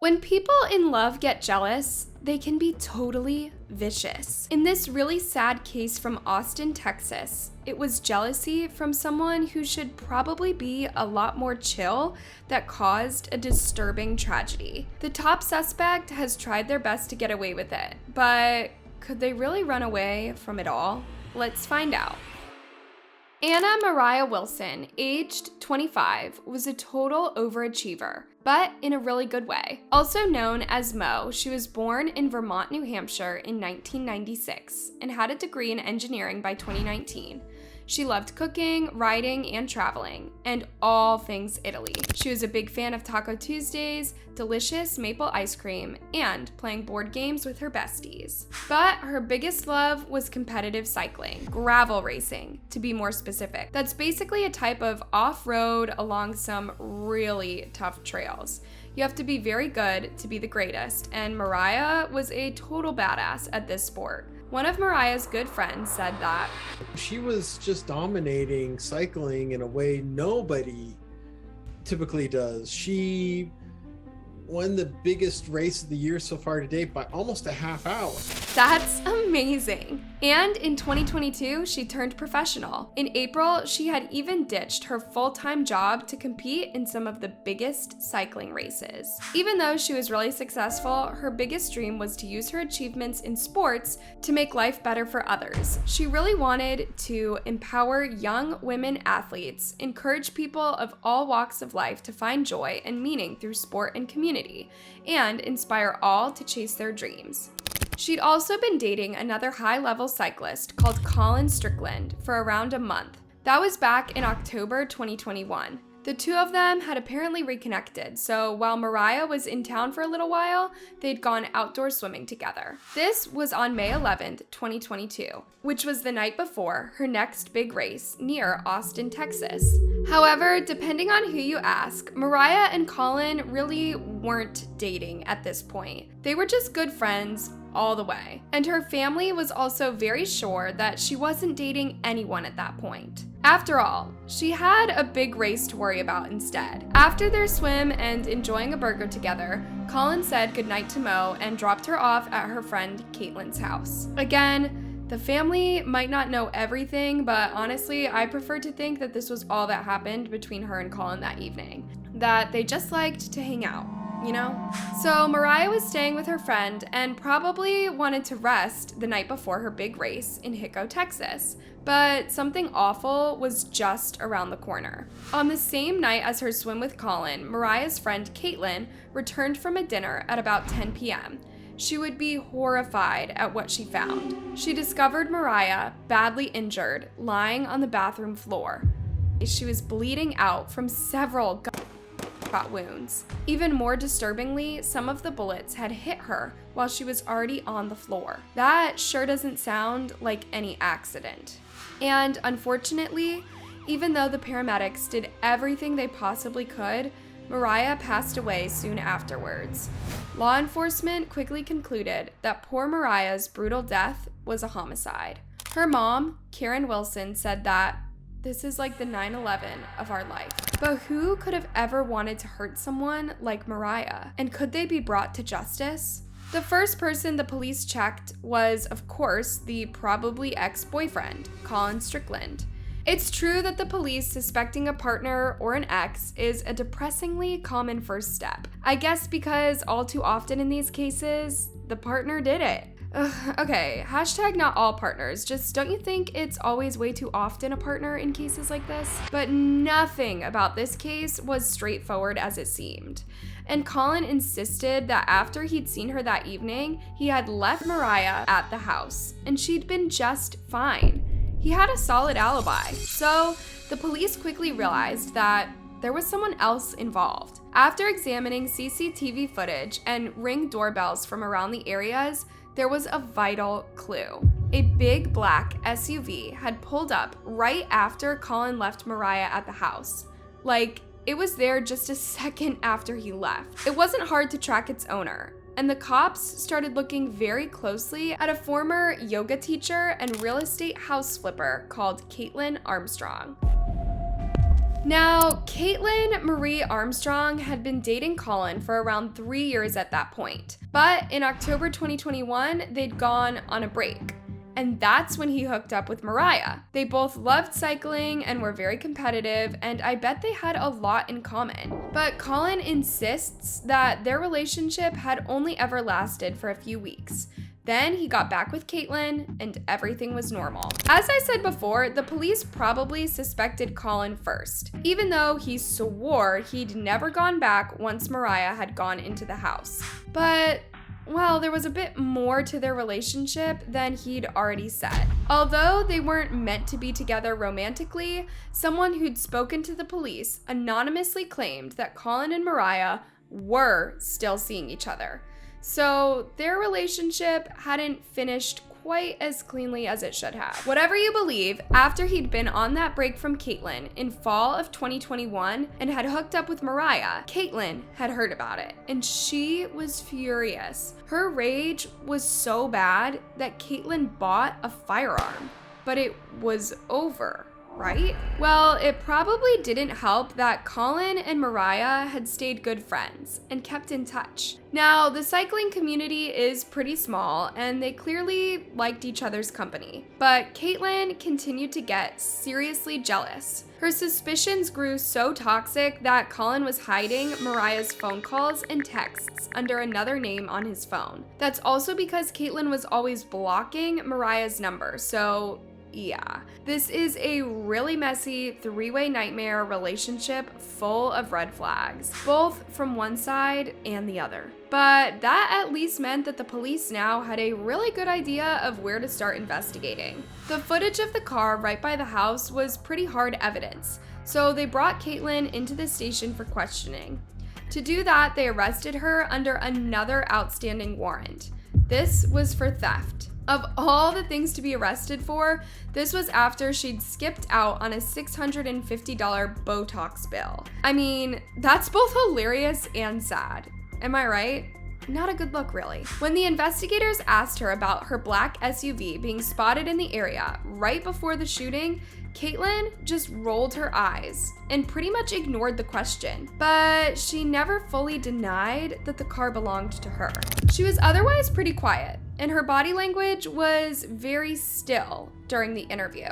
When people in love get jealous, they can be totally vicious. In this really sad case from Austin, Texas, it was jealousy from someone who should probably be a lot more chill that caused a disturbing tragedy. The top suspect has tried their best to get away with it, but could they really run away from it all? Let's find out. Anna Moriah Wilson, aged 25, was a total overachiever, but in a really good way. Also known as Mo, she was born in Vermont, New Hampshire in 1996 and had a degree in engineering by 2019. She loved cooking, writing, and traveling, and all things Italy. She was a big fan of Taco Tuesdays, delicious maple ice cream, and playing board games with her besties. But her biggest love was competitive cycling, gravel racing, to be more specific. That's basically a type of off-road along some really tough trails. You have to be very good to be the greatest, and Moriah was a total badass at this sport. One of Moriah's good friends said that she was just dominating cycling in a way nobody typically does. She won the biggest race of the year so far to date by almost a half hour. That's amazing. And in 2022, she turned professional. In April, she had even ditched her full-time job to compete in some of the biggest cycling races. Even though she was really successful, her biggest dream was to use her achievements in sports to make life better for others. She really wanted to empower young women athletes, encourage people of all walks of life to find joy and meaning through sport and community, and inspire all to chase their dreams. She'd also been dating another high-level cyclist called Colin Strickland for around a month. That was back in October 2021. The two of them had apparently reconnected, so while Moriah was in town for a little while, they'd gone outdoor swimming together. This was on May 11th, 2022, which was the night before her next big race near Austin, Texas. However, depending on who you ask, Moriah and Colin really weren't dating at this point. They were just good friends all the way. And her family was also very sure that she wasn't dating anyone at that point. After all, she had a big race to worry about instead. After their swim and enjoying a burger together, Colin said goodnight to Mo and dropped her off at her friend Caitlin's house. Again, the family might not know everything, but honestly, I prefer to think that this was all that happened between her and Colin that evening. That they just liked to hang out, you know? So Moriah was staying with her friend and probably wanted to rest the night before her big race in Rica, Texas. But something awful was just around the corner. On the same night as her swim with Colin, Moriah's friend Caitlin returned from a dinner at about 10 p.m. She would be horrified at what she found. She discovered Moriah, badly injured, lying on the bathroom floor. She was bleeding out from several gunshot wounds. Even more disturbingly, some of the bullets had hit her while she was already on the floor. That sure doesn't sound like any accident. And unfortunately, even though the paramedics did everything they possibly could, Moriah passed away soon afterwards. Law enforcement quickly concluded that poor Moriah's brutal death was a homicide. Her mom, Karen Wilson, said that this is like the 9/11 of our life. But who could have ever wanted to hurt someone like Moriah? And could they be brought to justice? The first person the police checked was, of course, the probably ex-boyfriend, Colin Strickland. It's true that the police suspecting a partner or an ex is a depressingly common first step. I guess because all too often in these cases, the partner did it. Okay, hashtag not all partners, just don't you think it's always way too often a partner in cases like this? But nothing about this case was straightforward as it seemed. And Colin insisted that after he'd seen her that evening, he had left Moriah at the house, and she'd been just fine. He had a solid alibi. So the police quickly realized that there was someone else involved. After examining CCTV footage and Ring doorbells from around the areas, there was a vital clue. A big black SUV had pulled up right after Colin left Moriah at the house. Like, it was there just a second after he left. It wasn't hard to track its owner, and the cops started looking very closely at a former yoga teacher and real estate house flipper called Caitlin Armstrong. Now, Caitlin Marie Armstrong had been dating Colin for around 3 years at that point. But in October 2021, they'd gone on a break. And that's when he hooked up with Moriah. They both loved cycling and were very competitive, and I bet they had a lot in common. But Colin insists that their relationship had only ever lasted for a few weeks. Then he got back with Caitlin, and everything was normal. As I said before, the police probably suspected Colin first, even though he swore he'd never gone back once Moriah had gone into the house. But well, there was a bit more to their relationship than he'd already said. Although they weren't meant to be together romantically, someone who'd spoken to the police anonymously claimed that Colin and Moriah were still seeing each other. So their relationship hadn't finished quite as cleanly as it should have. Whatever you believe, after he'd been on that break from Caitlin in fall of 2021 and had hooked up with Moriah, Caitlin had heard about it, and she was furious. Her rage was so bad that Caitlin bought a firearm, but it was over. Right? Well, it probably didn't help that Colin and Moriah had stayed good friends and kept in touch. Now, the cycling community is pretty small and they clearly liked each other's company, but Caitlin continued to get seriously jealous. Her suspicions grew so toxic that Colin was hiding Moriah's phone calls and texts under another name on his phone. That's also because Caitlin was always blocking Moriah's number, so yeah, this is a really messy three-way nightmare relationship full of red flags, both from one side and the other. But that at least meant that the police now had a really good idea of where to start investigating. The footage of the car right by the house was pretty hard evidence, so they brought Caitlin into the station for questioning. To do that, they arrested her under another outstanding warrant. This was for theft. Of all the things to be arrested for, this was after she'd skipped out on a $650 Botox bill. I mean, that's both hilarious and sad. Am I right? Not a good look, really. When the investigators asked her about her black SUV being spotted in the area right before the shooting, Caitlin just rolled her eyes and pretty much ignored the question, but she never fully denied that the car belonged to her. She was otherwise pretty quiet, and her body language was very still during the interview,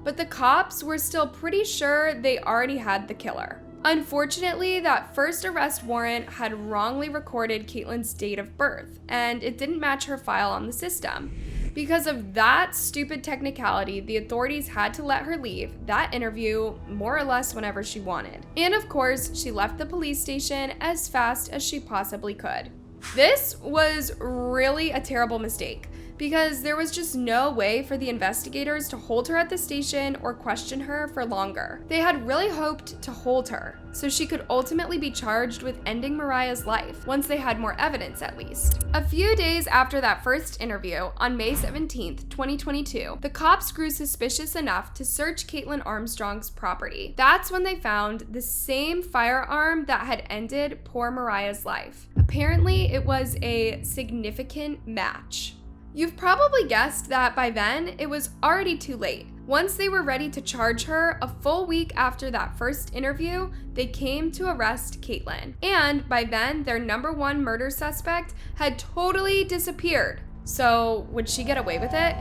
but the cops were still pretty sure they already had the killer. Unfortunately, that first arrest warrant had wrongly recorded Caitlin's date of birth, and it didn't match her file on the system. Because of that stupid technicality, the authorities had to let her leave that interview more or less whenever she wanted. And of course, she left the police station as fast as she possibly could. This was really a terrible mistake, because there was just no way for the investigators to hold her at the station or question her for longer. They had really hoped to hold her, so she could ultimately be charged with ending Moriah's life, once they had more evidence at least. A few days after that first interview, on May 17th, 2022, the cops grew suspicious enough to search Caitlin Armstrong's property. That's when they found the same firearm that had ended poor Moriah's life. Apparently, it was a significant match. You've probably guessed that by then, it was already too late. Once they were ready to charge her, a full week after that first interview, they came to arrest Caitlin. And by then, their number one murder suspect had totally disappeared. So would she get away with it?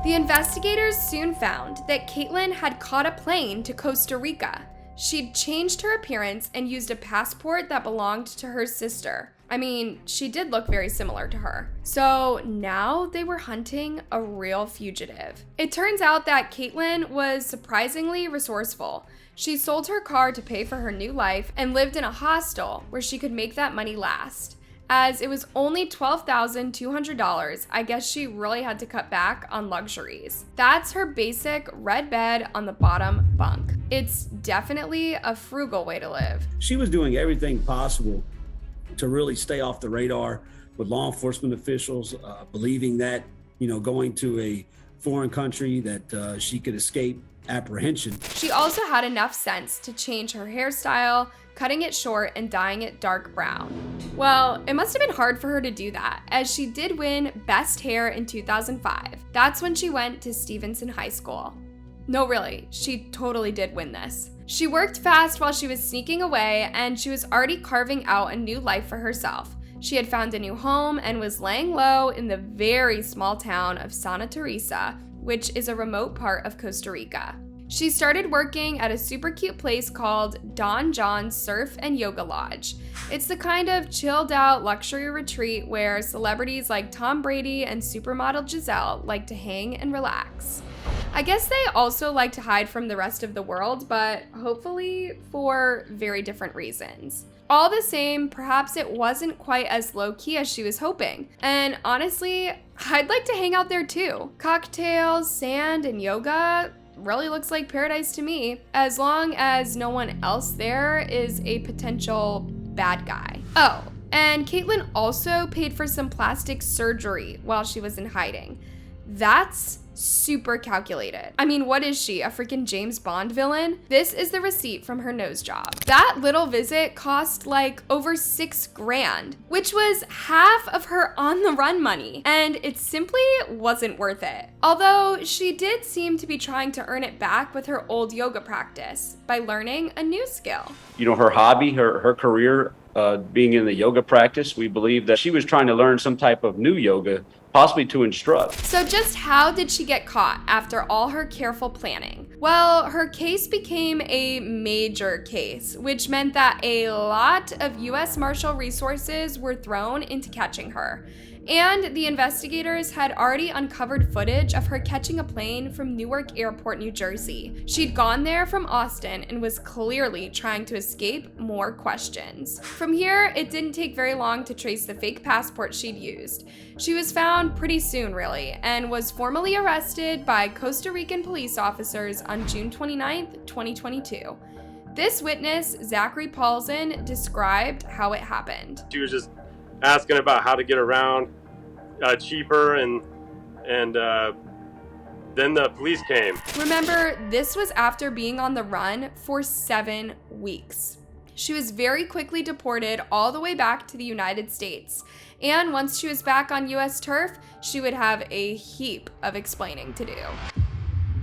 The investigators soon found that Caitlin had caught a plane to Costa Rica. She'd changed her appearance and used a passport that belonged to her sister. I mean, she did look very similar to her. So now they were hunting a real fugitive. It turns out that Caitlin was surprisingly resourceful. She sold her car to pay for her new life and lived in a hostel where she could make that money last. As it was only $12,200, I guess she really had to cut back on luxuries. That's her basic red bed on the bottom bunk. It's definitely a frugal way to live. She was doing everything possible to really stay off the radar with law enforcement officials, believing that, going to a foreign country that she could escape apprehension. She also had enough sense to change her hairstyle, cutting it short and dyeing it dark brown. Well, it must have been hard for her to do that, as she did win Best Hair in 2005. That's when she went to Stevenson High School. No, really, she totally did win this. She worked fast while she was sneaking away, and she was already carving out a new life for herself. She had found a new home and was laying low in the very small town of Santa Teresa, which is a remote part of Costa Rica. She started working at a super cute place called Don John's Surf and Yoga Lodge. It's the kind of chilled out luxury retreat where celebrities like Tom Brady and supermodel Giselle like to hang and relax. I guess they also like to hide from the rest of the world, but hopefully for very different reasons. All the same, perhaps it wasn't quite as low-key as she was hoping. And honestly, I'd like to hang out there too. Cocktails, sand, and yoga really looks like paradise to me, as long as no one else there is a potential bad guy. Oh, and Caitlyn also paid for some plastic surgery while she was in hiding. That's super calculated. I mean, what is she, a freaking James Bond villain? This is the receipt from her nose job. That little visit cost like over $6,000, which was half of her on the run money, and it simply wasn't worth it. Although she did seem to be trying to earn it back with her old yoga practice by learning a new skill. You know, her hobby, her career, being in the yoga practice, we believe that she was trying to learn some type of new yoga, possibly to instruct. So just how did she get caught after all her careful planning? Well, her case became a major case, which meant that a lot of US Marshal resources were thrown into catching her. And the investigators had already uncovered footage of her catching a plane from Newark Airport, New Jersey. She'd gone there from Austin and was clearly trying to escape more questions. From here, it didn't take very long to trace the fake passport she'd used. She was found pretty soon, really, and was formally arrested by Costa Rican police officers on June 29th, 2022. This witness, Zachary Paulson, described how it happened. She was just asking about how to get around cheaper, and then the police came. Remember, this was after being on the run for 7 weeks. She was very quickly deported all the way back to the United States. And once she was back on US turf, she would have a heap of explaining to do.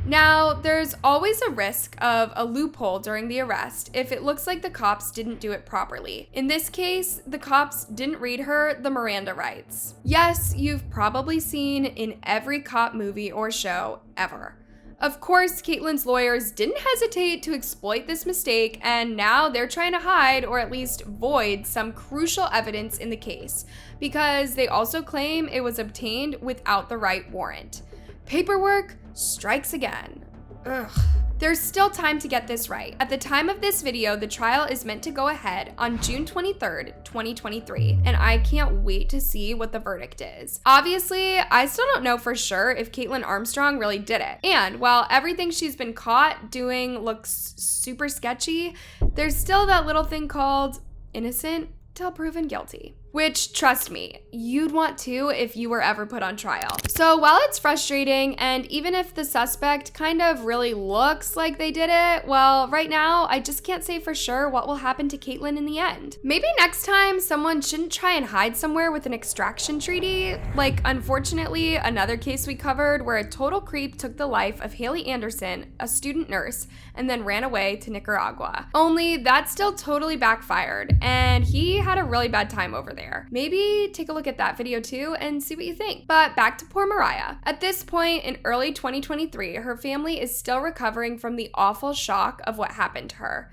Now, there's always a risk of a loophole during the arrest if it looks like the cops didn't do it properly. In this case, the cops didn't read her the Miranda rights. Yes, you've probably seen in every cop movie or show ever. Of course, Caitlyn's lawyers didn't hesitate to exploit this mistake, and now they're trying to hide or at least void some crucial evidence in the case, because they also claim it was obtained without the right warrant. Paperwork strikes again. Ugh. There's still time to get this right. At the time of this video, the trial is meant to go ahead on June 23rd, 2023, and I can't wait to see what the verdict is. Obviously, I still don't know for sure if Caitlyn Armstrong really did it. And while everything she's been caught doing looks super sketchy, there's still that little thing called innocent till proven guilty. Which, trust me, you'd want to if you were ever put on trial. So while it's frustrating, and even if the suspect kind of really looks like they did it, well, right now, I just can't say for sure what will happen to Caitlyn in the end. Maybe next time, someone shouldn't try and hide somewhere with an extraction treaty. Like, unfortunately, another case we covered where a total creep took the life of Haley Anderson, a student nurse, and then ran away to Nicaragua. Only that still totally backfired, and he had a really bad time over there. Maybe take a look at that video too and see what you think. But back to poor Moriah. At this point in early 2023, her family is still recovering from the awful shock of what happened to her.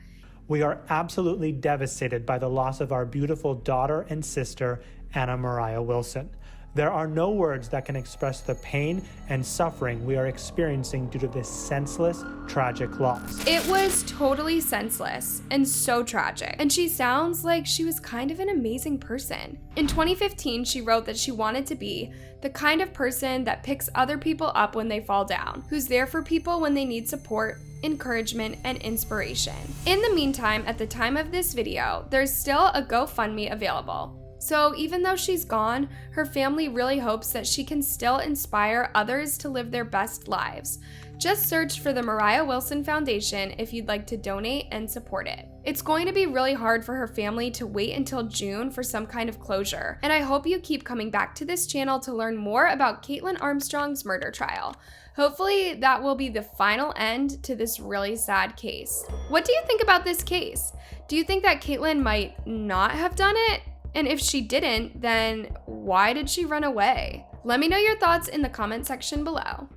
We are absolutely devastated by the loss of our beautiful daughter and sister, Anna Moriah Wilson. There are no words that can express the pain and suffering we are experiencing due to this senseless, tragic loss. It was totally senseless and so tragic, and she sounds like she was kind of an amazing person. In 2015, she wrote that she wanted to be the kind of person that picks other people up when they fall down, who's there for people when they need support, encouragement, and inspiration. In the meantime, at the time of this video, there's still a GoFundMe available. So even though she's gone, her family really hopes that she can still inspire others to live their best lives. Just search for the Moriah Wilson Foundation if you'd like to donate and support it. It's going to be really hard for her family to wait until June for some kind of closure, and I hope you keep coming back to this channel to learn more about Kaitlin Armstrong's murder trial. Hopefully that will be the final end to this really sad case. What do you think about this case? Do you think that Kaitlin might not have done it? And if she didn't, then why did she run away? Let me know your thoughts in the comment section below.